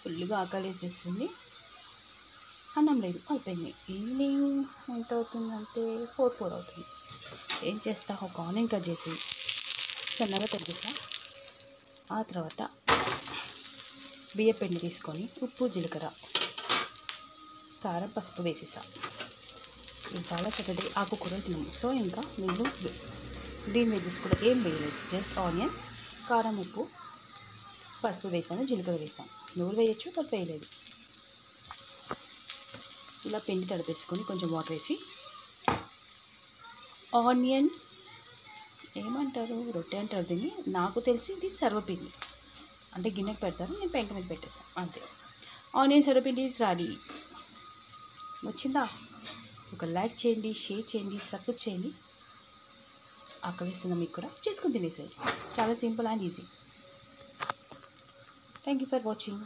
ఫుల్గా ఆకలి వేసేస్తుంది. అన్నం లేదు, అయిపోయింది. ఈవినింగ్ ఎంత అవుతుందంటే 4 అవుతుంది. ఏం చేస్తా, ఒక ఆనియన్ కట్ చేసి సన్నగా తగ్గిస్తా. ఆ తర్వాత బియ్య పిండి తీసుకొని ఉప్పు, జీలకర్ర, కారం, పసుపు వేసేసా. ఇవాళ సాటర్డే ఆకుకూరలు తినము, సో ఇంకా నేను గ్రీన్ వెజెస్ కూడా ఏం వేయలేదు. జస్ట్ ఆనియన్, కారం, ఉప్పు, పసుపు వేసాను, జీలకర్ర వేసాను. నువ్వులు వేయచ్చు, బట్ వేయలేదు. ఇలా పిండి తడిపేసుకొని కొంచెం వాటర్ వేసి ఆనియన్ ఏమంటారు, రొట్టె అంటారు దీన్ని, నాకు తెలిసి ఇది సర్వపిండి. అంటే గిన్నెకి పెడతారు, నేను పెంక మీద పెట్టేసాను అంతే. Onion sarvapindi is ready. వచ్చిందా? ఒక లైక్ చేయండి, షేర్ చేయండి, సబ్స్క్రైబ్ చేయండి. ఆకలిస్తున్న మీకు కూడా చేసుకుని తినేసేయండి. చాలా simple and easy. Thank you for watching.